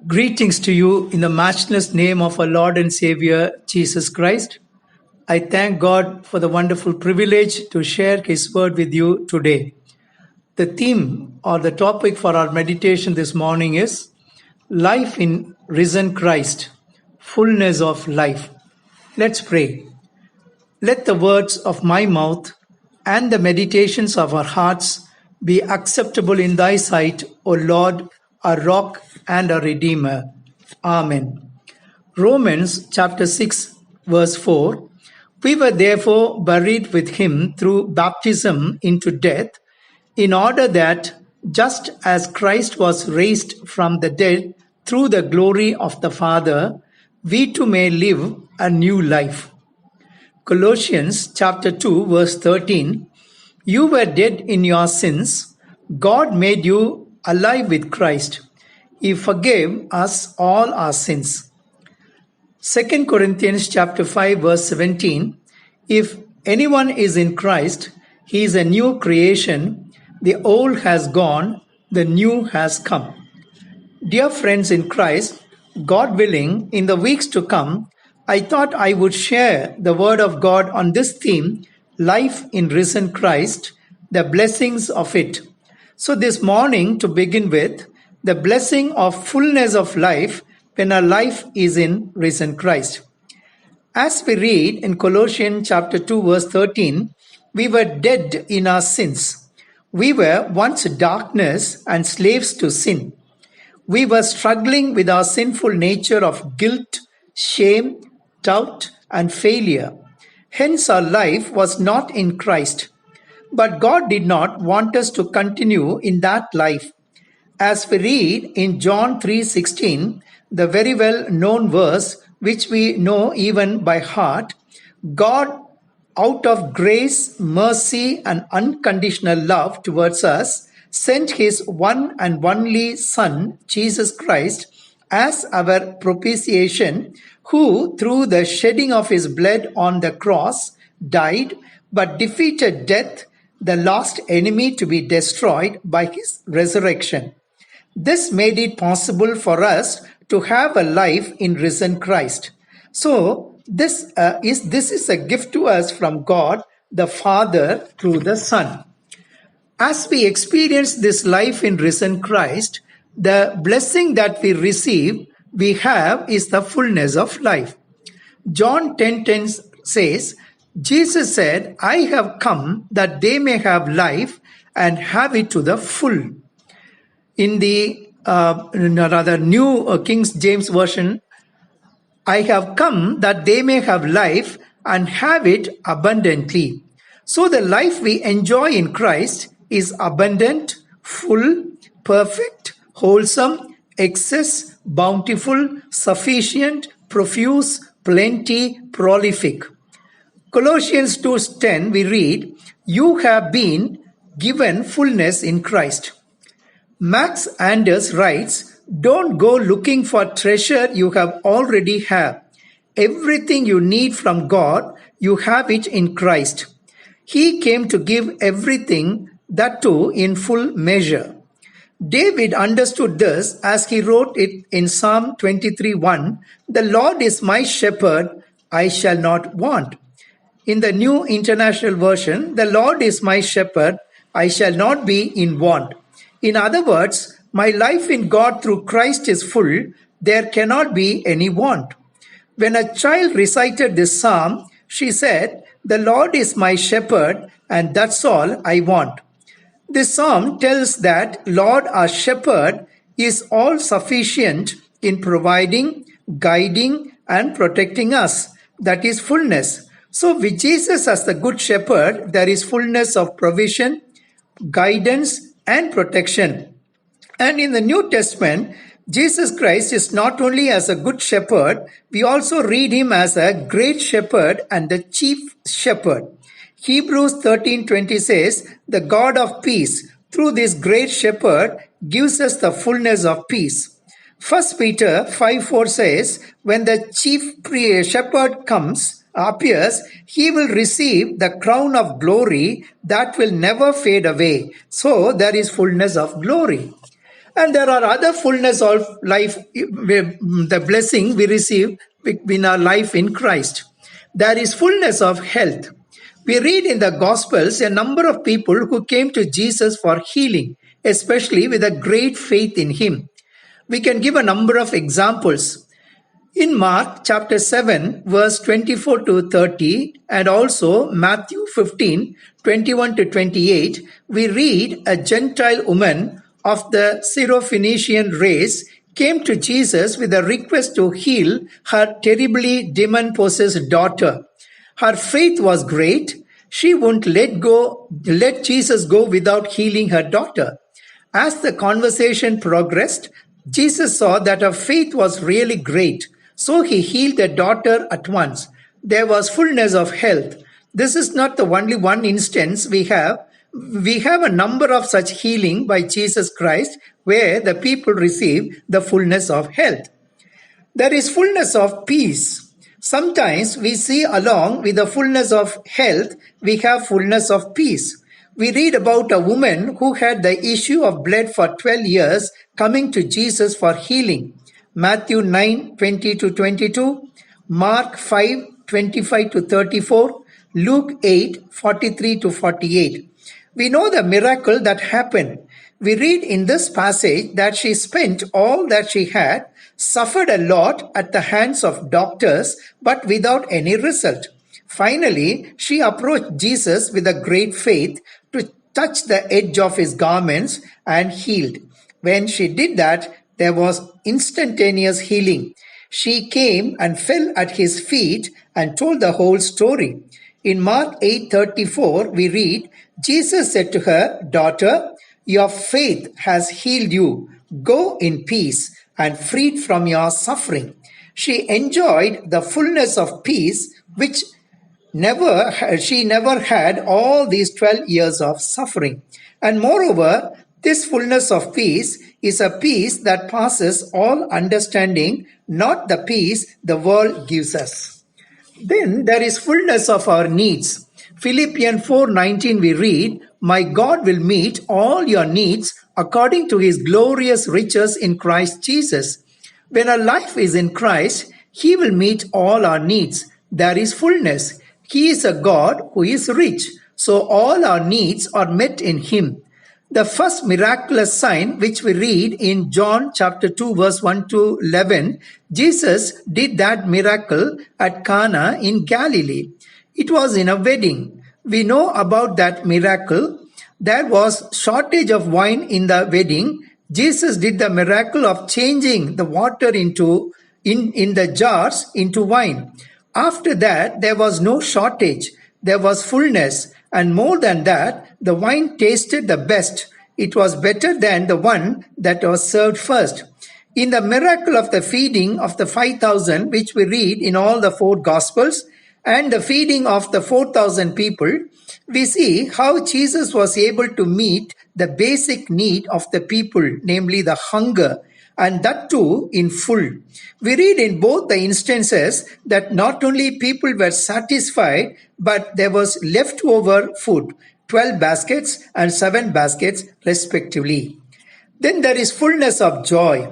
Greetings to you in the matchless name of our Lord and Savior Jesus Christ. I thank God for the wonderful privilege to share His word with you today. The theme or the topic for our meditation this morning is Life in Risen Christ, Fullness of Life. Let's pray. Let the words of my mouth and the meditations of our hearts be acceptable in thy sight, O Lord, our rock and our redeemer. Amen. Romans chapter 6, verse 4. We were therefore buried with him through baptism into death, in order that, just as Christ was raised from the dead through the glory of the Father, we too may live a new life. Colossians chapter 2, verse 13. You were dead in your sins. God made you alive with Christ. He forgave us all our sins. 2 Corinthians chapter 5, verse 17. If anyone is in Christ, he is a new creation. The old has gone, the new has come. Dear friends in Christ, God willing, in the weeks to come, I thought I would share the word of God on this theme, life in risen Christ, the blessings of it. So this morning, to begin with, the blessing of fullness of life when our life is in risen Christ. As we read in Colossians chapter 2, verse 13, we were dead in our sins. We were once darkness and slaves to sin. We were struggling with our sinful nature of guilt, shame, doubt, and failure. Hence, our life was not in Christ. But God did not want us to continue in that life. As we read in John 3:16, the very well known verse, which we know even by heart, God, out of grace, mercy, and unconditional love towards us, sent his one and only Son, Jesus Christ, as our propitiation, who, through the shedding of his blood on the cross, died, but defeated death, the last enemy to be destroyed by his resurrection. This made it possible for us to have a life in risen Christ. So, this is a gift to us from God, the Father, through the Son. As we experience this life in risen Christ, the blessing that we receive, we have is the fullness of life. John 10:10 says, Jesus said, I have come that they may have life and have it to the full. In the New King James Version, I have come that they may have life and have it abundantly. So the life we enjoy in Christ is abundant, full, perfect, wholesome, excess, bountiful, sufficient, profuse, plenty, prolific. Colossians 2:10 we read, you have been given fullness in Christ. Max Anders writes, don't go looking for treasure you have already have. Everything you need from God, you have it in Christ. He came to give everything, that too in full measure. David understood this as he wrote it in Psalm 23:1, the Lord is my shepherd, I shall not want. In the New International Version, the Lord is my shepherd, I shall not be in want. In other words, my life in God through Christ is full, there cannot be any want. When a child recited this psalm, she said, the Lord is my shepherd, and that's all I want. This psalm tells that Lord our shepherd is all sufficient in providing, guiding, and protecting us. That is fullness. So with Jesus as the good shepherd, there is fullness of provision, guidance, and protection. And in the New Testament, Jesus Christ is not only as a good shepherd, we also read him as a great shepherd and the chief shepherd. Hebrews 13:20 says, the God of peace, through this great shepherd, gives us the fullness of peace. 1 Peter 5:4 says, when the chief shepherd appears, he will receive the crown of glory that will never fade away. So there is fullness of glory. And there are other fullness of life, the blessing we receive in our life in Christ. There is fullness of health. We read in the Gospels a number of people who came to Jesus for healing, especially with a great faith in Him. We can give a number of examples. In Mark chapter 7, verse 24 to 30, and also Matthew 15, 21 to 28, we read a Gentile woman of the Syrophoenician race came to Jesus with a request to heal her terribly demon-possessed daughter. Her faith was great. She wouldn't let Jesus go without healing her daughter. As the conversation progressed, Jesus saw that her faith was really great, so he healed the daughter at once. There was fullness of health. This is not the only one instance we have. We have a number of such healing by Jesus Christ where the people receive the fullness of health. There is fullness of peace. Sometimes we see along with the fullness of health, we have fullness of peace. We read about a woman who had the issue of blood for 12 years coming to Jesus for healing. Matthew 9, 20 to 22, Mark 5, 25 to 34, Luke 8, 43 to 48. We know the miracle that happened. We read in this passage that she spent all that she had, suffered a lot at the hands of doctors, but without any result. Finally, she approached Jesus with a great faith to touch the edge of his garments and healed. When she did that, there was instantaneous healing. She came and fell at his feet and told the whole story. In Mark 8:34, we read, Jesus said to her, "Daughter, your faith has healed you. Go in peace and freed from your suffering." She enjoyed the fullness of peace which she never had all these 12 years of suffering. And moreover, this fullness of peace is a peace that passes all understanding, not the peace the world gives us. Then there is fullness of our needs. Philippians 4:19 we read, "My God will meet all your needs according to his glorious riches in Christ Jesus." When our life is in Christ, he will meet all our needs. There is fullness. He is a God who is rich, so all our needs are met in him. The first miraculous sign which we read in John chapter 2 verse 1 to 11, Jesus did that miracle at Cana in Galilee. It was in a wedding. We know about that miracle. There was shortage of wine in the wedding. Jesus did the miracle of changing the water in the jars into wine. After that, there was no shortage. There was fullness. And more than that, the wine tasted the best. It was better than the one that was served first. In the miracle of the feeding of the 5,000, which we read in all the four Gospels, and the feeding of the 4,000 people, we see how Jesus was able to meet the basic need of the people, namely the hunger, and that too in full. We read in both the instances that not only people were satisfied, but there was leftover food, 12 baskets and 7 baskets respectively. Then there is fullness of joy.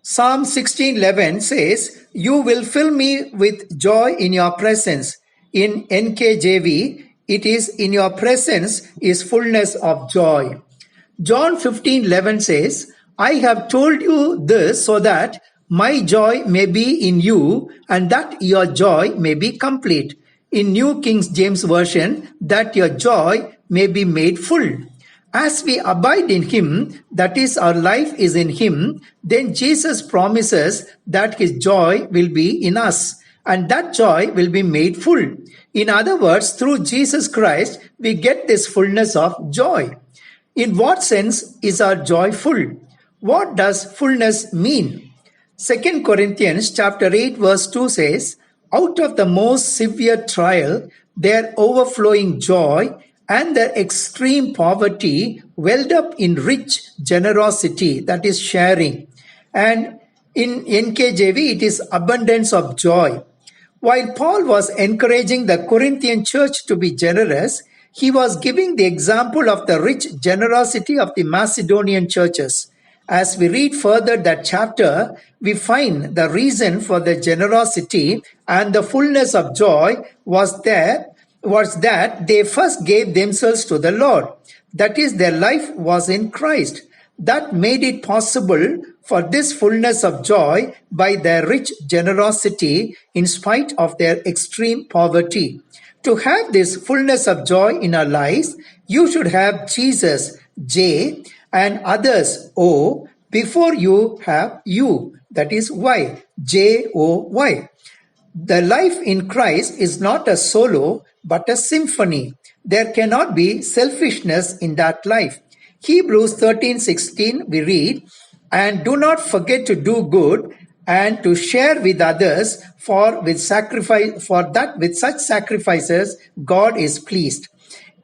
Psalm 16:11 says, "You will fill me with joy in your presence." In NKJV, it is, "In your presence is fullness of joy." John 15:11 says, "I have told you this so that my joy may be in you and that your joy may be complete." In New King James Version, "that your joy may be made full." As we abide in him, that is, our life is in him, then Jesus promises that his joy will be in us and that joy will be made full. In other words, through Jesus Christ, we get this fullness of joy. In what sense is our joy full? What does fullness mean? 2 Corinthians chapter 8 verse 2 says, "Out of the most severe trial, their overflowing joy and their extreme poverty welled up in rich generosity," that is sharing. And in NKJV, it is abundance of joy. While Paul was encouraging the Corinthian church to be generous, he was giving the example of the rich generosity of the Macedonian churches. As we read further that chapter, we find the reason for the generosity and the fullness of joy was that they first gave themselves to the Lord. That is, their life was in Christ. That made it possible for this fullness of joy by their rich generosity in spite of their extreme poverty. To have this fullness of joy in our lives, you should have Jesus, J, and others, O, before you have you, that is Y, Joy. The life in Christ is not a solo, but a symphony. There cannot be selfishness in that life. Hebrews 13:16 we read, and do not forget to do good and to share with others, for with such sacrifices God is pleased.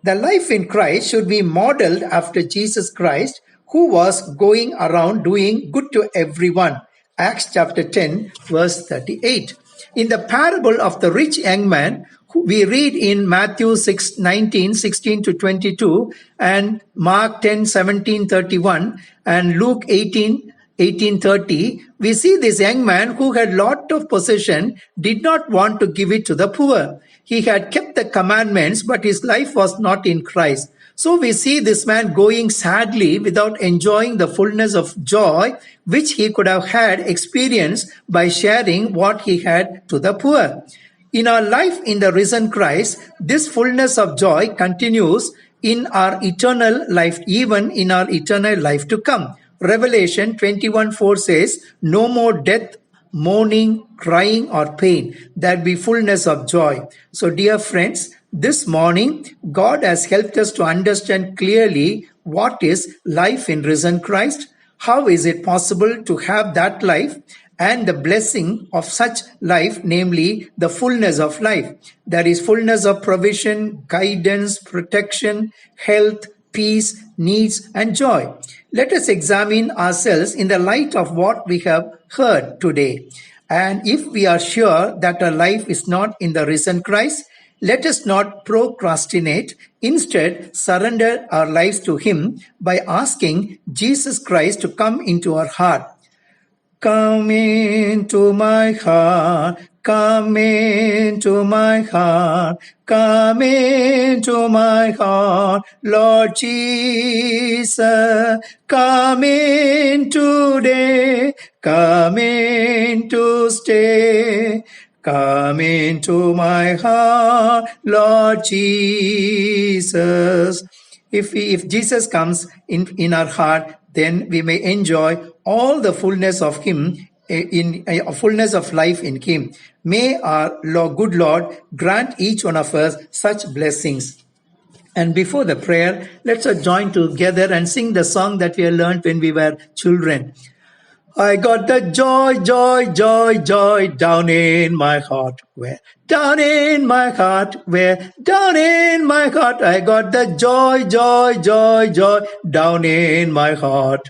The life in Christ should be modeled after Jesus Christ, who was going around doing good to everyone. Acts chapter 10, verse 38. In the parable of the rich young man, we read in Matthew 6:19, 16 to 22, and Mark 10:17, 31, and Luke 18:30, we see this young man who had lot of possession did not want to give it to the poor. He had kept the commandments, but his life was not in Christ. So we see this man going sadly without enjoying the fullness of joy which he could have had experienced by sharing what he had to the poor. In our life in the risen Christ, this fullness of joy continues in our eternal life, even in our eternal life to come. Revelation 21:4 says, no more death, mourning, crying, or pain. There be fullness of joy. So, dear friends, this morning, God has helped us to understand clearly what is life in risen Christ. How is it possible to have that life and the blessing of such life, namely the fullness of life? There is fullness of provision, guidance, protection, health, peace, needs, and joy. Let us examine ourselves in the light of what we have heard today. And if we are sure that our life is not in the risen Christ, let us not procrastinate. Instead, surrender our lives to Him by asking Jesus Christ to come into our heart. Come into my heart, come into my heart, come into my heart, Lord Jesus. Come in today, come in to stay. Come into my heart, Lord Jesus. If Jesus comes in our heart, then we may enjoy all the fullness of Him, in fullness of life in Him. May our good Lord grant each one of us such blessings. And before the prayer, let's join together and sing the song that we learned when we were children. I got the joy, joy, joy, joy down in my heart. Where? Down in my heart. Where? Down in my heart. I got the joy, joy, joy, joy down in my heart.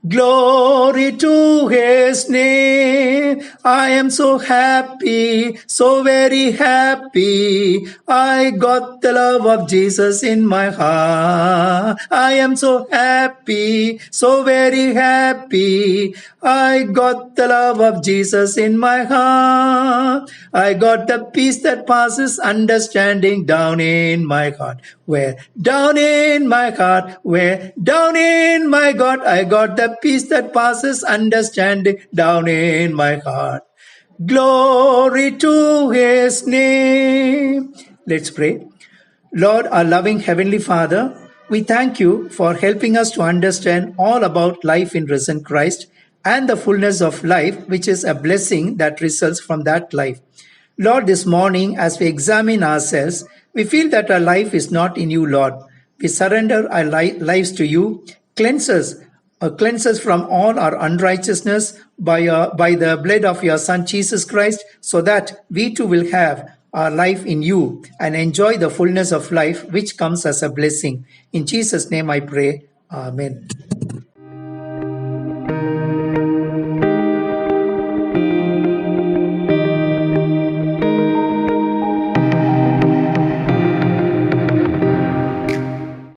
Glory to His name. I am so happy, so very happy. I got the love of Jesus in my heart. I am so happy, so very happy. I got the love of Jesus in my heart. I got the peace that passes understanding down in my heart. Where? Down in my heart. Where? Down in my God. I got the peace that passes understanding down in my heart. Glory to His name. Let's pray. Lord, our loving Heavenly Father, we thank you for helping us to understand all about life in risen Christ and the fullness of life, which is a blessing that results from that life. Lord, this morning, as we examine ourselves, we feel that our life is not in you, Lord. We surrender our lives to you. Cleanse us from all our unrighteousness by the blood of your Son, Jesus Christ, so that we too will have our life in you and enjoy the fullness of life which comes as a blessing. In Jesus' name I pray. Amen.